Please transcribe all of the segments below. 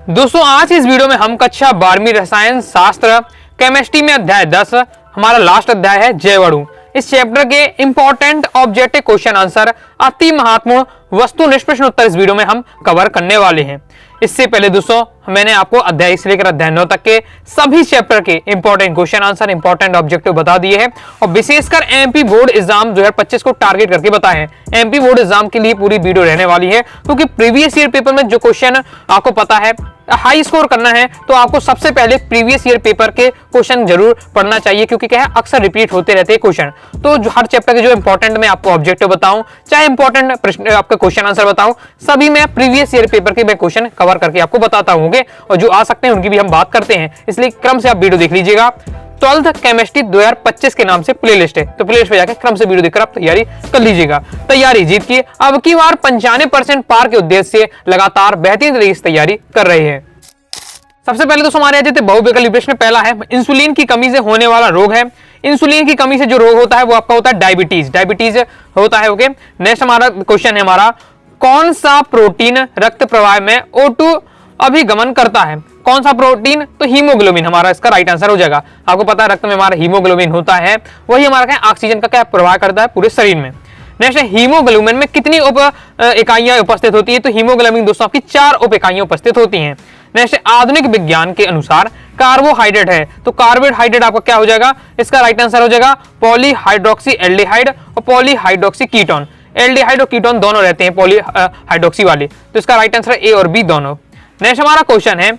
दोस्तों आज इस वीडियो में हम कक्षा 12वीं रसायन शास्त्र केमिस्ट्री में अध्याय 10 हमारा लास्ट अध्याय है जैवाणु। इस चैप्टर के इंपॉर्टेंट ऑब्जेक्टिव क्वेश्चन आंसर अति महत्वपूर्ण वस्तुनिष्ठ प्रश्न उत्तर इस वीडियो में हम कवर करने वाले हैं। इससे पहले दोस्तों मैंने आपको अध्याय से लेकर अध्याय 9 तक के सभी चैप्टर के important question answer important objective बता दिए हैं और विशेषकर एमपी बोर्ड एग्जाम 2025 को टारगेट करके बताए हैं। एमपी बोर्ड एग्जाम के लिए पूरी वीडियो रहने वाली है क्योंकि प्रीवियस ईयर पेपर में जो क्वेश्चन आपको पता है हाई स्कोर करना है तो आपको सबसे पहले प्रीवियस ईयर पेपर के क्वेश्चन जरूर पढ़ना चाहिए क्योंकि क्या है अक्सर रिपीट होते रहते हैं क्वेश्चन। तो जो हर चैप्टर के जो इंपॉर्टेंट मैं आपको ऑब्जेक्टिव बताऊं चाहे इंपॉर्टेंट प्रश्न आपका क्वेश्चन आंसर बताऊं सभी मैं प्रीवियस ईयर पेपर के मैं क्वेश्चन कवर करके आपको बताता हूँ और जो आ सकते हैं उनकी भी हम बात करते हैं, इसलिए क्रम से आप वीडियो देख लीजिएगा। 12th केमिस्ट्री 2025 के नाम से प्लेलिस्ट है तो प्लेलिस्ट पे जाकर क्रम से वीडियो देखकर आप तैयारी कर लीजिएगा। तैयारी जीत की अब की बार 95% पार के उद्देश्य से लगातार बेहतरीन तरीके से तैयारी कर रहे हैं। सबसे पहले तो हमारे यहाँ बहुविकल्पी प्रश्न पहला है इंसुलिन की कमी से होने वाला रोग है। इंसुलिन की कमी से जो रोग होता है वो आपका होता है डायबिटीज होता है। ओके, नेक्स्ट हमारा क्वेश्चन है हमारा कौन सा प्रोटीन रक्त प्रवाह में O2 अभिगमन करता है। कौन सा प्रोटीन? तो हीमोग्लोबिन हमारा इसका राइट आंसर हो जाएगा। आपको पता है रक्त में हमारा हीमोग्लोबिन होता है, वही हमारा क्या ऑक्सीजन का क्या प्रवाह करता है पूरे शरीर में। नेक्स्ट हीमोग्लोबिन में कितनी उप इकाइयां उपस्थित होती है। तो हीमोग्लोबिन दोस्तों आपकी 4 उप इकाइयां उपस्थित होती हैं। नेक्स्ट आधुनिक विज्ञान के अनुसार कार्बोहाइड्रेट है तो कार्बोहाइड्रेट आपका क्या हो जाएगा, इसका राइट आंसर हो जाएगा पॉलीहाइड्रोक्सी एल्डिहाइड और पॉलीहाइड्रोक्सी कीटोन। एल्डिहाइड और कीटोन दोनों रहते हैं पॉलीहाइड्रोक्सी वाले, तो इसका राइट आंसर ए और बी दोनों। नेक्स्ट हमारा क्वेश्चन है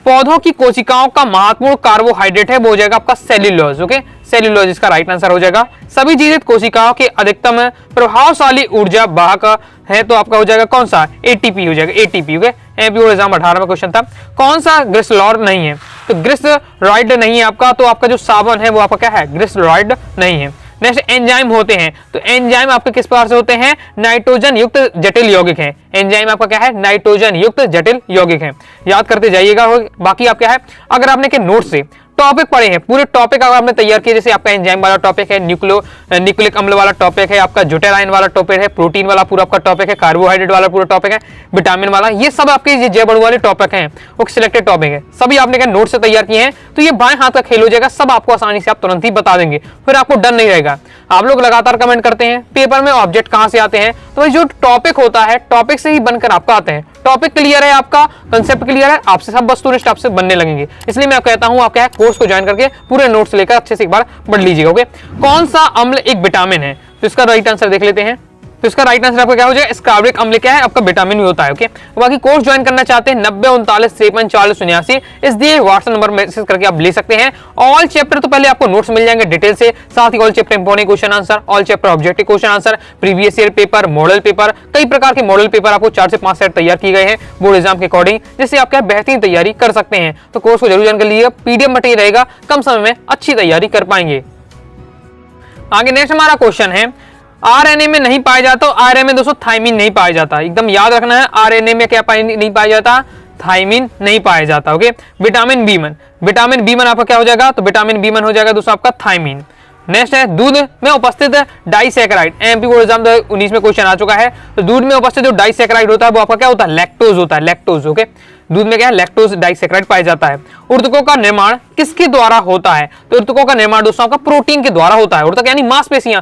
पौधों की कोशिकाओं का महत्वपूर्ण कार्बोहाइड्रेट है वो हो जाएगा आपका सेल्यूलोज। ओके, सेल्यूलोज इसका राइट आंसर हो जाएगा। सभी जीवित कोशिकाओं के अधिकतम प्रभावशाली ऊर्जा वाहक है तो आपका हो जाएगा कौन सा, एटीपी हो जाएगा एटीपी। ओके, एमपी एग्जाम 18 में क्वेश्चन था कौन सा ग्लिसरॉल नहीं है। तो ग्लिसरॉइड नहीं है आपका, तो आपका जो साबुन है वो आपका क्या है, ग्लिसरॉइड नहीं है। नेक्स्ट एंजाइम होते हैं तो एंजाइम आपके किस प्रकार से होते हैं, नाइट्रोजन युक्त जटिल यौगिक है। एंजाइम आपका क्या है, नाइट्रोजन युक्त जटिल यौगिक है, याद करते जाइएगा। बाकी आप क्या है अगर आपने के नोट से टॉपिक पढ़े हैं पूरे टॉपिक अगर आपने तैयार किए, जैसे आपका एंजाइम वाला टॉपिक है, न्यूक्लिक अम्ल वाला टॉपिक है, आपका ज्यूटेराइन वाला टॉपिक है, प्रोटीन वाला पूरा आपका टॉपिक है, कार्बोहाइड्रेट वाला पूरा टॉपिक है, विटामिन वाला, ये सब आपके ये जैवाणु वाले टॉपिक हैं, वो सिलेक्टेड टॉपिक है। सभी आपने क्या नोट से तैयार किए हैं तो ये बाएं हाथ का खेल हो जाएगा, सब आपको आसानी से आप तुरंत ही बता देंगे, फिर आपको डर नहीं रहेगा। आप लोग लगातार कमेंट करते हैं पेपर में ऑब्जेक्ट कहां से आते हैं, तो जो टॉपिक होता है टॉपिक से ही बनकर आपका आते हैं। टॉपिक क्लियर है, आपका कंसेप्ट क्लियर है, आपसे सब वस्तुनिष्ठ आपसे बनने लगेंगे। इसलिए मैं कहता हूं आप क्या है कोर्स को ज्वाइन करके पूरे नोट्स लेकर अच्छे से एक बार पढ़ लीजिएगा। ओके, कौन सा अम्ल एक विटामिन है, तो इसका राइट आंसर देख लेते हैं। तो इसका राइट आंसर आपका क्या हो जाएगा, स्कार्बिक अम्ल क्या है आपका विटामिन भी होता है। ओके, बाकी कोर्स ज्वाइन करना चाहते हैं 90 39 53 40 79 इस दिए व्हाट्सएप नंबर मैसेज करके आप ले सकते हैं। ऑल चैप्टर तो पहले आपको नोट्स मिल जाएंगे डिटेल से, साथ ही all chapter important question answer, all chapter objective question answer, previous year paper, model paper, कई प्रकार के मॉडल पेपर आपको 4 से 5 सेट तैयार किए गए हैं बोर्ड एग्जाम के अकॉर्डिंग, जिससे आप क्या बेहतरीन तैयारी कर सकते हैं। तो कोर्स को जरूर ज्वाइन कर लीजिएगा, पीडीएफ मटेरियल रहेगा, कम समय में अच्छी तैयारी कर पाएंगे। आगे नेक्स्ट हमारा क्वेश्चन है आरएनए में नहीं पाया जाता, आरएनए में दोस्तों थायमिन नहीं पाया जाता, एकदम याद रखना है। आरएनए में क्या नहीं पाया जाता, थायमिन नहीं पाया जाता। ओके, विटामिन बी1 आपका क्या हो जाएगा, तो विटामिन बी1 हो जाएगा दोस्तों आपका थायमिन। नेक्स्ट है दूध में उपस्थित डाइसैकेराइड, एमपी बोर्ड एग्जाम 2019 में क्वेश्चन आ चुका है। तो दूध में उपस्थित जो डाइसैकेराइड होता है वो आपका क्या होता है, लैक्टोज होता है, लैक्टोज। ओके, दूध में क्या है लैक्टोज डाइसैकेराइड पाया जाता है। ऊतकों का निर्माण किसके द्वारा होता है, तो ऊतकों का निर्माण दोस्तों आपका प्रोटीन के द्वारा होता है। ऊतक यानी मांसपेशियां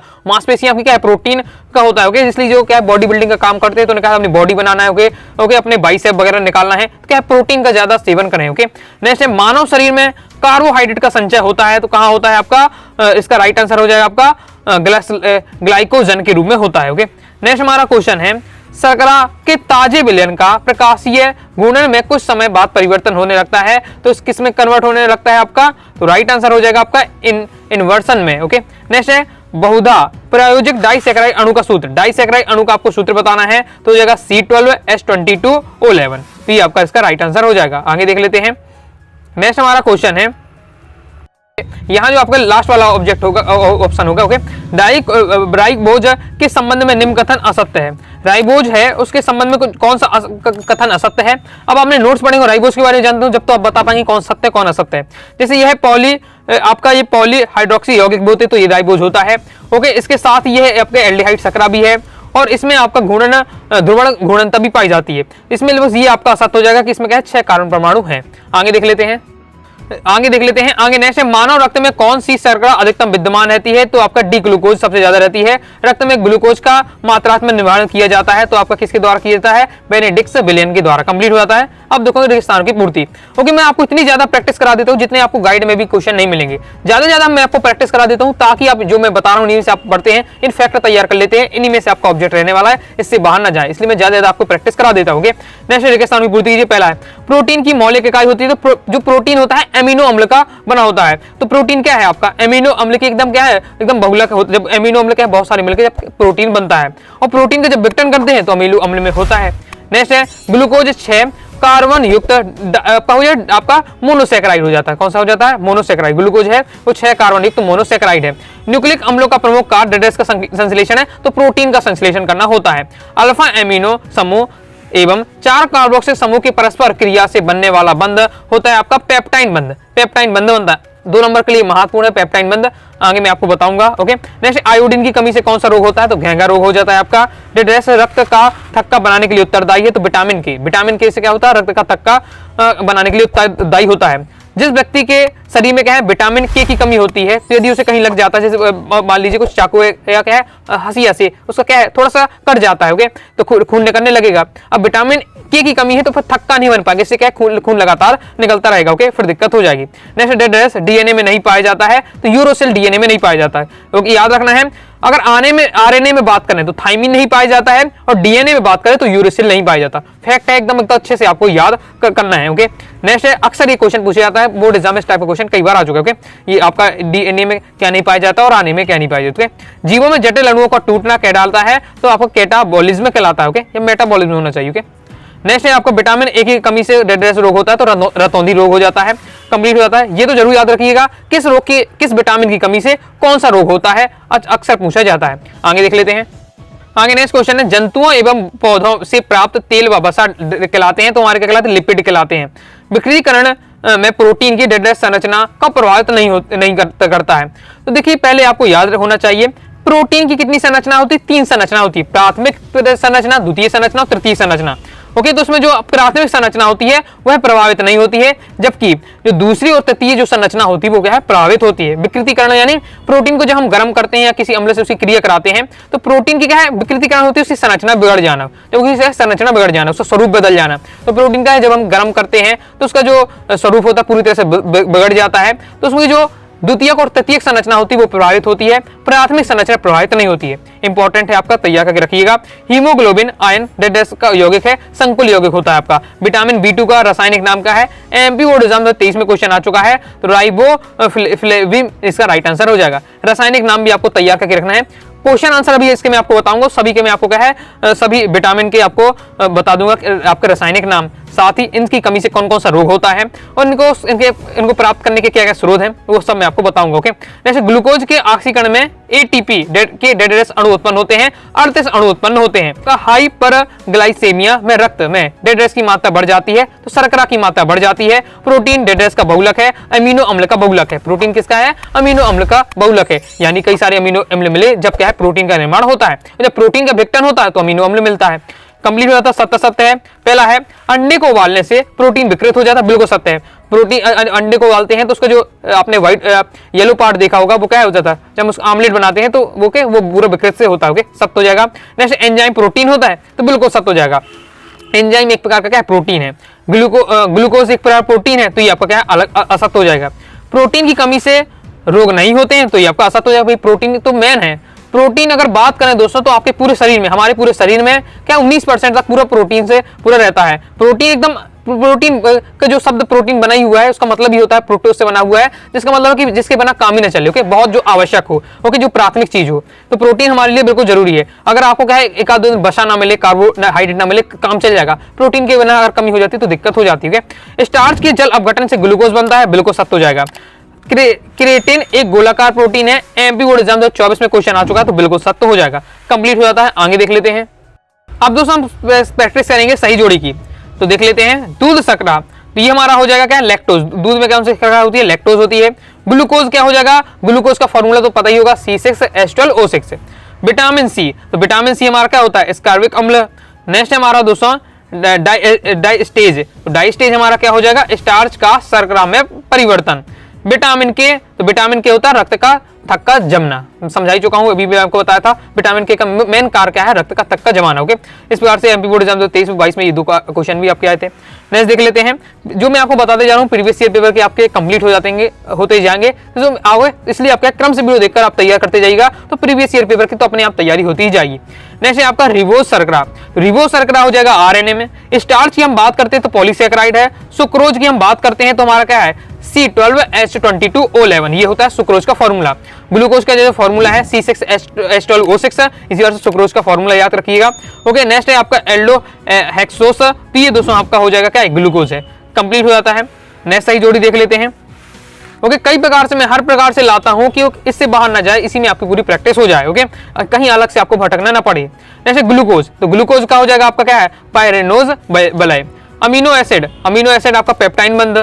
आपकी क्या है प्रोटीन का होता है। ओके, इसलिए जो क्या है बॉडी बिल्डिंग का काम करते हैं तो उन्हें कहा अपनी बॉडी बनाना है। ओके, अपने बाइसेप वगैरह निकालना है तो क्या है प्रोटीन का ज्यादा सेवन करें। ओके, नेक्स्ट है मानव शरीर में कार्बोहाइड्रेट का संचय होता है तो कहां होता है आपका, इसका राइट आंसर हो जाएगा आपका ग्लाइकोजन के रूप में होता है। ओके, नेक्स्ट हमारा क्वेश्चन है शर्करा के ताजे विलयन का प्रकाशीय गुणन में कुछ समय बाद परिवर्तन होने लगता है तो किस में कन्वर्ट होने लगता है आपका, तो राइट आंसर हो जाएगा आपका इन्वर्सन में। ओके, नेक्स्ट है बहुधा प्रायोजिक डाइसैकेराइड अणु का सूत्र, डाइसैकेराइड अणु का आपको सूत्र बताना है तो हो जाएगा C12H22O11, तो ये आपका इसका राइट आंसर हो जाएगा। आगे देख लेते हैं। नेक्स्ट हमारा क्वेश्चन है यहाँ जो आपका लास्ट वाला ऑब्जेक्ट होगा ऑप्शन होगा। ओके, राइबोज के संबंध में निम्न कथन असत्य है। राइबोज है उसके संबंध में कौन सा कथन असत्य है। अब आपने नोट्स पढ़ेंगे राइबोज के बारे में जानते हो जब तो आप बता पाएंगे कौन सत्य कौन असत्य है। जैसे यह आपका ये पॉलीहाइड्रोक्सी यौगिक बोलते तो ये राइबोज होता है। ओके, इसके साथ ये आपके एल्डिहाइड शर्करा भी है और इसमें आपका घूर्णन ध्रुवण घूर्णनता भी पाई जाती है। इसमें बस ये आपका असत्य हो जाएगा कि इसमें क्या है 6 कार्बन परमाणु हैं। आगे देख लेते हैं। आगे नेक्स्ट है, मानव रक्त में कौन सी शर्करा अधिकतम विद्यमान रहती है? तो आपका डी ग्लूकोज सबसे ज्यादा रहती है। रक्त में ग्लूकोज का मात्रात्मक निर्धारण किया जाता है तो आपका किसके द्वारा किया जाता है? बेनेडिक्ट विलियन के द्वारा। कंप्लीट हो जाता है। अब देखो रेगिस्तानों की पूर्ति। ओके, मैं आपको इतनी ज्यादा प्रैक्टिस करा देता हूँ जितने आपको गाइड में भी क्वेश्चन नहीं मिलेंगे। ज्यादा मैं आपको प्रैक्टिस करा देता हूँ ताकि आप जो मैं बता रहा हूँ इन्हीं से आप पढ़ते हैं, इन फैक्ट तैयार कर लेते हैं, इन्हीं में से आपका ऑब्जेक्ट रहने वाला है, इससे बाहर ना जाए, इसलिए मैं ज्यादा आपको प्रैक्टिस करा देता हूँ। नेक्स्ट रेगिस्तान की पूर्ति कीजिए। पहला है, प्रोटीन की मौलिक इकाई होती है। तो जो प्रोटीन होता है एमिनो अम्ल का बना होता है। तो प्रोटीन क्या है आपका? एमिनो अम्ल की एकदम क्या है? एकदम बहुलक होता है। जब एमिनो अम्ल क्या है? बहुत सारे मिलकर जब प्रोटीन बनता है, और प्रोटीन का जब विघटन करते हैं तो अमीनो अम्ल में होता है। नेक्स्ट है, ग्लूकोज 6 कार्बन युक्त आपका मोनोसेकेराइड हो जाता है। कौन सा हो जाता है? मोनोसेकेराइड। ग्लूकोज है वो 6 कार्बन युक्त मोनोसेकेराइड है। न्यूक्लिक अम्लों का प्रमुख कार्य डेड्रेस का संश्लेषण है, तो प्रोटीन का संश्लेषण करना होता है। अल्फा एमिनो समूह एवं 4 कार्बोक्सिल समूह की परस्पर क्रिया से बनने वाला बंध होता है आपका पेप्टाइन बंध। पेप्टाइन बंध बनता है 2 नंबर के लिए महत्वपूर्ण है पेप्टाइन बंध, आगे मैं आपको बताऊंगा। ओके, नेक्स्ट, आयोडीन की कमी से कौन सा रोग होता है? तो घेंघा रोग हो जाता है आपका। डेड्रेस रक्त का थक्का बनाने के लिए उत्तरदायी है, तो विटामिन के से क्या होता है? रक्त का थक्का बनाने के लिए उत्तरदायी होता है। जिस व्यक्ति के शरीर में क्या है? विटामिन के की कमी होती है, तो यदि उसे कहीं लग जाता है, जैसे मान लीजिए कुछ चाकू या क्या है हंसिया से उसका क्या है थोड़ा सा कट जाता है, ओके, तो खून निकलने लगेगा। अब विटामिन के की कमी है तो फिर थक्का नहीं बन पाएगा, इससे क्या है खून लगातार निकलता रहेगा, ओके, फिर दिक्कत हो जाएगी। नेक्स्ट, डेड्रेस डीएनए में नहीं पाया जाता है, तो यूरोसिल डीएनए में नहीं पाया जाता है, क्योंकि याद रखना है अगर आरएनए में बात करें तो थाइमिन नहीं पाया जाता है, और डीएनए में बात करें तो यूरोसिल नहीं पाया जाता। फैक्ट है एकदम अच्छे से आपको याद करना है। ओके, नेक्स्ट है, अक्सर ये क्वेश्चन पूछा जाता है बोर्ड एग्जाम में, इस टाइप का क्वेश्चन कई बार आ चुका है। ओके, ये आपका डीएनए में क्या नहीं पाया जाता और आरएनए में क्या नहीं पाया जाता। जीवों में जटिल अणुओं का टूटना क्या डालता है? तो आपको कैटाबॉलिज्म कहलाता है। ओके, या मेटाबॉलिज्म होना चाहिए। ओके, नेक्स्ट है, आपको विटामिन ए की कमी से डेड्रेस रोग होता है, तो रतौंधी रोग हो जाता है। कंप्लीट हो जाता है। ये तो जरूर याद रखिएगा किस विटामिन की कमी से कौन सा रोग होता है, अक्सर पूछा जाता है। आगे देख लेते हैं। आगे नेक्स्ट क्वेश्चन है, जंतुओं एवं पौधों से प्राप्त तेल व वसा कहलाते हैं, तो हमारे क्या कहलाते हैं? लिपिड कहलाते हैं। विकृतीकरण में प्रोटीन की डेड्रेस संरचना का प्रभावित नहीं करता है। तो देखिए, पहले आपको याद होना चाहिए प्रोटीन की कितनी संरचना होती है? 3 संरचना होती है, प्राथमिक संरचना, द्वितीय संरचना और तृतीय संरचना। ओके, तो उसमें जो प्राथमिक संरचना होती है वह प्रभावित नहीं होती है, जबकि जो दूसरी और तृतीय जो संरचना होती है वो क्या है? प्रभावित होती है। विकृतीकरण यानी प्रोटीन को जब हम गर्म करते हैं या किसी अम्ल से उसकी क्रिया कराते हैं तो प्रोटीन की क्या है? विकृतीकरण होती है, उसकी संरचना बिगड़ जाना, जब उसकी संरचना बिगड़ जाना, उसका स्वरूप बदल जाना। तो प्रोटीन का है जब हम गर्म करते हैं तो उसका जो स्वरूप होता है पूरी तरह से बिगड़ जाता है, तो उसमें जो द्वितीयक और तृतीयक संरचना होती है वो प्रभावित होती है, प्राथमिक संरचना प्रभावित नहीं होती है। इंपॉर्टेंट है आपका, तैयार करके रखिएगा। हीमोग्लोबिन आयन डेड्रेस का यौगिक है, संकुल यौगिक होता है आपका। विटामिन B2 का रासायनिक नाम क्या है? एमपी बोर्ड एग्जाम 23 में क्वेश्चन आ चुका है, तो राइबोफ्लेविन इसका राइट आंसर हो जाएगा। रासायनिक नाम भी आपको तैयार करके रखना है। क्वेश्चन आंसर अभी इसके मैं आपको बताऊंगा, सभी के मैं आपको क्या है सभी विटामिन के आपको बता दूंगा आपके रासायनिक नाम, साथ ही इनकी कमी से कौन कौन सा रोग होता है और इनको प्राप्त करने के क्या क्या स्रोत हैं वो सब मैं आपको बताऊंगा। ओके, जैसे ग्लूकोज के ऑक्सीकरण में एटीपी के डेड्रेस अणु उत्पन्न होते हैं, 38 अणु उत्पन्न होते हैं। हाइपरग्लाइसेमिया में रक्त में डेड्रेस की मात्रा बढ़ जाती है तो शर्करा की मात्रा बढ़ जाती है। प्रोटीन डेड्रेस का बहुलक है, अमीनो अम्ल का बहुलक है। प्रोटीन किसका है? अमीनो अम्ल का बहुलक है, यानी कई सारे अमीनो अम्ल मिले जब क्या है प्रोटीन का निर्माण होता है। जब प्रोटीन का विघटन होता है तो अमीनो अम्ल मिलता है। कंप्लीट हो जाता है। सत्य है। पहला है, अंडे को उबालने से प्रोटीन विकृत हो जाता है, बिल्कुल सत्य है। प्रोटीन अंडे को उबालते हैं तो उसका जो आपने व्हाइट येलो पार्ट देखा होगा वो क्या हो जाता है, जब उसको आमलेट बनाते हैं तो वो पूरा विकृत से होता है। ओके, सत्य हो जाएगा। नेक्स्ट, एंजाइम प्रोटीन होता है तो बिल्कुल सत्य हो जाएगा। एंजाइम एक प्रकार का क्या है? प्रोटीन है। ग्लूकोज एक प्रकार प्रोटीन है तो ये आपका क्या है? अलग असत्य हो जाएगा। प्रोटीन की कमी से रोग नहीं होते हैं तो ये आपका असत्य हो जाएगा। प्रोटीन तो मेन है। प्रोटीन अगर बात करें दोस्तों तो आपके पूरे शरीर में, हमारे पूरे शरीर में क्या 19% तक पूरा प्रोटीन से पूरा रहता है। प्रोटीन एकदम, प्रोटीन का जो शब्द प्रोटीन बना ही हुआ है उसका मतलब ही होता है प्रोटोस से बना हुआ है, जिसका मतलब है कि जिसके बिना काम ही ना चले। ओके, बहुत जो आवश्यक हो, ओके, जो प्राथमिक चीज हो, तो प्रोटीन हमारे लिए बिल्कुल जरूरी है। अगर आपको क्या है एक आध दिन वसा ना मिले, कार्बोहाइड्रेट ना मिले, काम चल जाएगा। प्रोटीन के बिना अगर कमी हो जाती है तो दिक्कत हो जाती है। स्टार्च के जल अपघटन से ग्लूकोज बनता है, बिल्कुल सत्य हो जाएगा। क्रिएटिन एक गोलाकार प्रोटीन है, एमपी बोर्ड एग्जाम 2024 में क्वेश्चन आ चुका है तो बिल्कुल सत्य हो जाएगा। कंप्लीट हो जाता है। आगे देख लेते हैं। अब दोस्तों हम प्रैक्टिस करेंगे सही जोड़ी की, तो देख लेते हैं। दूध शर्करा, तो ये हमारा हो जाएगा क्या? लैक्टोज। दूध में कौन सी शर्करा होती है? लैक्टोज होती है। ग्लूकोज क्या हो जाएगा? ग्लूकोज का फॉर्मूला तो पता ही होगा, C6H12O6। विटामिन सी, तो विटामिन सी हमारा क्या होता है, स्कार्बिक अम्ल। नेक्स्ट है हमारा दोस्तों डाइस्टेज, तो डाइस्टेज हमारा क्या हो जाएगा, स्टार्च का शर्करा में परिवर्तन। विटामिन के, तो विटामिन के होता है रक्त का थक्का जमना, समझा ही चुका हूं, अभी भी आपको बताया था विटामिन के का मेन कार्य क्या है, रक्त का थक्का जमाना। ओके, इस प्रकार से एमपी बोर्ड एग्जाम 23-22 में ये दो क्वेश्चन भी आपके आए थे। नेक्स्ट देख लेते हैं, जो मैं आपको बताते जा रहा हूँ प्रीवियस ईयर पेपर के आपके कंप्लीट होते जाएंगे, तो आओगे इसलिए आपका क्रम से वीडियो देखकर आप तैयार करते जाइएगा, तो प्रीवियस ईयर पेपर की तो अपने आप तैयारी होती ही जाएगी। नेक्स्ट है आपका रिबोज शर्करा, रिबोज शर्करा हो जाएगा आरएनए में। स्टार्च की हम बात करते हैं तो पॉलीसैकेराइड है। सुक्रोज की हम बात करते हैं तो हमारा क्या है, C12H22O11, ये होता है सुक्रोज का फॉर्मूला। ग्लूकोज का जो फॉर्मूला है C6H12O6, इसी बार से सुक्रोज का फॉर्मूला याद रखिएगा। ओके, नेक्स्ट है आपका एल्डो हेक्सोस, तो ये दोस्तों आपका हो जाएगा क्या है, ग्लूकोज है, कंप्लीट हो जाता है। नेक्स्ट सही जोड़ी देख लेते हैं। ओके, कई प्रकार से मैं हर प्रकार से लाता हूं कि इससे बाहर ना जाए, इसी में आपकी पूरी प्रैक्टिस हो जाए। ओके, कहीं अलग से आपको भटकना ना पड़े। जैसे ग्लूकोज, तो ग्लूकोज का हो जाएगा आपका क्या है, पायरेनोज वलय। अमीनो एसिड, अमीनो एसिड आपका पेप्टाइन बंध।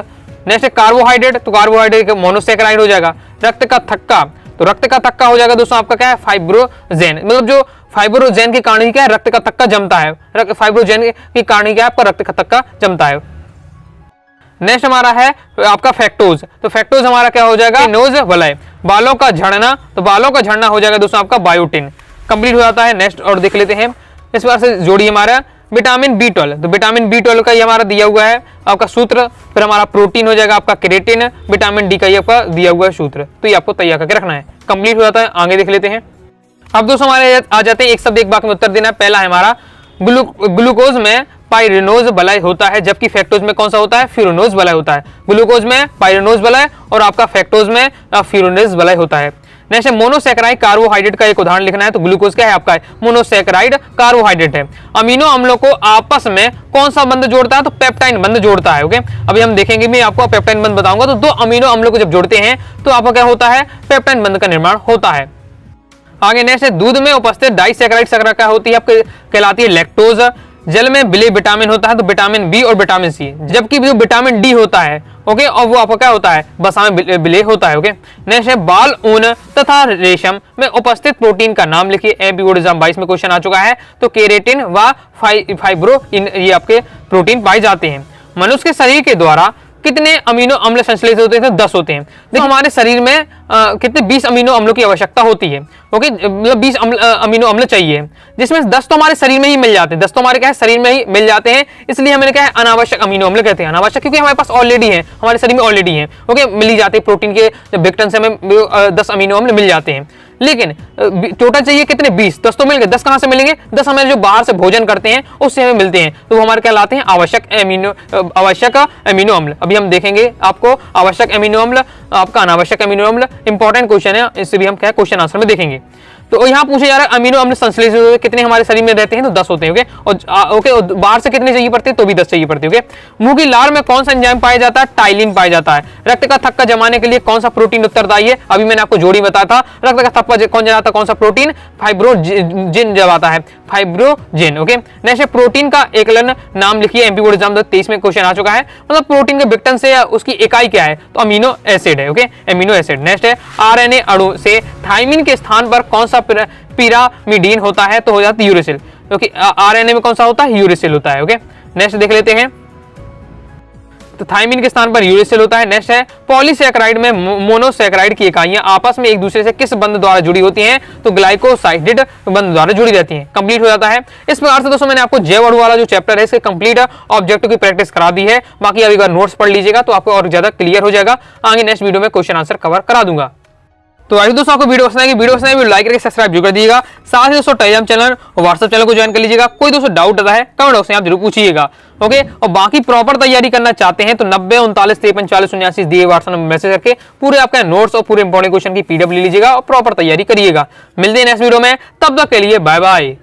नेक्स्ट है कार्बोहाइड्रेट, तो कार्बोहाइड्रेट मोनोसैकेराइड हो जाएगा। रक्त का थक्का, तो रक्त का थक्का हो जाएगा दोस्तों आपका क्या है, फाइब्रोजेन, मतलब जो फाइब्रोजेन के कारण क्या है, रक्त का थक्का जमता है। फाइब्रोजेन के कारण क्या है, आपका रक्त का थक्का जमता है। नेक्स्ट हमारा है आपका फैक्टोज, तो फैक्टोज हमारा क्या हो जाएगा, नोज वलय। बालों का झड़ना, तो बालों का झड़ना हो जाएगा दोस्तों आपका बायोटिन, कंप्लीट हो जाता है। नेक्स्ट और देख लेते हैं, इस बार से जोड़ी हमारा विटामिन B12, तो विटामिन B12 का ये हमारा दिया हुआ है आपका सूत्र। फिर हमारा प्रोटीन हो जाएगा आपका केरेटिन, विटामिन डी का ये आपका दिया हुआ है सूत्र, तो ये आपको तैयार करके रखना है, कंप्लीट हो जाता है। आगे देख लेते हैं। अब दोस्तों हमारे आ जाते हैं एक शब्द एक वाक्य में उत्तर देना है। पहला है हमारा ग्लूकोज में पायरेनोज वलय होता है, जबकि फैक्टोज में कौन सा होता है, फ्यूरानोज वलय होता है। ग्लूकोज में पायरेनोज वलय और आपका फैक्टोज में फ्यूरानोज वलय होता है। नेक्स्ट मोनोसैकेराइड कार्बोहाइड्रेट का एक उदाहरण लिखना है, तो ग्लूकोज क्या है आपका, मोनोसैकेराइड कार्बोहाइड्रेट है। अमीनो अम्लों को आपस में कौन सा बंध जोड़ता है, तो पेप्टाइन बंध जोड़ता है। ओके, अभी हम देखेंगे, मैं आपको पेप्टाइन बंध बताऊंगा। तो दो अमीनो अम्लों को जब जोड़ते हैं तो आपका क्या होता है, पेप्टाइन बंध का निर्माण होता है। आगे नेक्स्ट है दूध में उपस्थित डाइसैकेराइड शर्करा क्या होती है, आपके कहलाती है लैक्टोज। जल में विलेय विटामिन होता है, तो विटामिन बी और विटामिन सी, जबकि जो विटामिन डी होता है ओके, और वो आपका क्या होता है, वसा में विलेय होता है। ओके, नेक्स्ट है बाल, ऊन तथा रेशम में उपस्थित प्रोटीन का नाम लिखिए। एमपी बोर्ड एग्जाम 22 में क्वेश्चन आ चुका है, तो केरेटिन व फाइब्रोइन ये आपके प्रोटीन पाए जाते हैं। मनुष्य के शरीर के द्वारा कितने अमीनो अम्ल संश्लेषित होते हैं, तो 10 होते हैं। देखो हमारे शरीर में कितने 20 अमीनो अम्लों की आवश्यकता होती है। ओके, मतलब 20 अमीनो अम्ल चाहिए, जिसमें 10 तो हमारे शरीर में ही मिल जाते हैं, 10 तो हमारे क्या है, शरीर में ही मिल जाते हैं, इसलिए हमें क्या है, अनावश्यक अमीनो अम्ल कहते हैं। अनावश्यक क्योंकि हमारे पास ऑलरेडी है, हमारे शरीर में ऑलरेडी है। ओके, मिल ही जाते हैं, प्रोटीन के विघटन से हमें 10 अमीनो अम्ल मिल जाते हैं। लेकिन टोटल चाहिए कितने, 20, 10 तो मिल गए, 10 कहां से मिलेंगे, 10 हमें जो बाहर से भोजन करते हैं उससे हमें मिलते हैं, तो वो हमारे क्या लाते हैं, आवश्यक अमीनो अम्ल। अभी हम देखेंगे आपको आवश्यक अमीनो अम्ल, आपका अनावश्यक अमीनो अम्ल, इंपॉर्टेंट क्वेश्चन है, इससे भी हम क्या क्वेश्चन आंसर में देखेंगे। तो यहाँ पूछे जा रहा है अमीनो अम्ल संश्लेषित कितने हमारे शरीर में रहते हैं, तो 10 होते हैं। ओके, और बाहर से कितने चाहिए पड़ते हैं, तो भी 10 चाहिए पड़ते हैं। ओके, मुंह की लार में कौन सा एंजाइम पाया जाता है, टाइलिन पाया जाता है। रक्त का थक्का जमाने के लिए कौन सा प्रोटीन उत्तरदायी है, अभी मैंने आपको जोड़ी बताया था, रक्त का थक्का कौन जमाता है, कौन सा प्रोटीन, फाइब्रोजिन जमाता है, फाइब्रोजिन। ओके, नेक्स्ट प्रोटीन का एकलन नाम लिखिए। एमपी बोर्ड एग्जाम 23 में क्वेश्चन आ चुका है, मतलब प्रोटीन के विघटन से उसकी इकाई क्या है, तो अमीनो एसिड है। Okay, amino acid. नेक्स्ट है आरएनए अणु से थाइमिन के स्थान पर कौन सा पिरामिडीन होता है, तो हो जाता है यूरेसिल, क्योंकि आरएनए में कौन सा होता है, यूरेसिल होता है। ओके, नेक्स्ट देख लेते हैं, तो थाइमिन के स्थान पर यूरेसिल होता है। नेक्स्ट है पॉलीसैकेराइड में मोनोसैकेराइड की इकाइयां आपस में एक दूसरे से किस बंध द्वारा जुड़ी होती हैं, तो ग्लाइकोसाइडिड बंध द्वारा जुड़ी रहती हैं, कंप्लीट हो जाता है। इस प्रकार से दोस्तों मैंने आपको जैव अणु वाला जो चैप्टर है इसके कंप्लीट ऑब्जेक्टिव की प्रैक्टिस करा दी है। बाकी अभी अगर नोट्स पढ़ लीजिएगा तो आपको और ज्यादा क्लियर हो जाएगा। आगे नेक्स्ट वीडियो में क्वेश्चन आंसर कवर करा दूंगा। तो आई दोस्तों आपको वीडियो पसंद आएगी, वीडियो लाइक करके सब्सक्राइब जरूर कर दीजिएगा। साथ ही दोस्तों टेलीग्राम चैनल और व्हाट्सएप चैनल को ज्वाइन कर लीजिएगा। कोई दोस्तों डाउट आता है कमेंट बॉक्स में आप जरूर पूछिएगा। ओके, और बाकी प्रॉपर तैयारी करना चाहते हैं तो 90 39 53 40 79 दिए व्हाट्सएप नंबर मैसेज करके पूरे आपका नोट्स और पूरे इंपॉर्टेंट क्वेश्चन की पीडीएफ ले लीजिएगा और प्रॉपर तैयारी करिएगा। मिलते हैं नेक्स्ट वीडियो में, तब तक के लिए बाय बाय।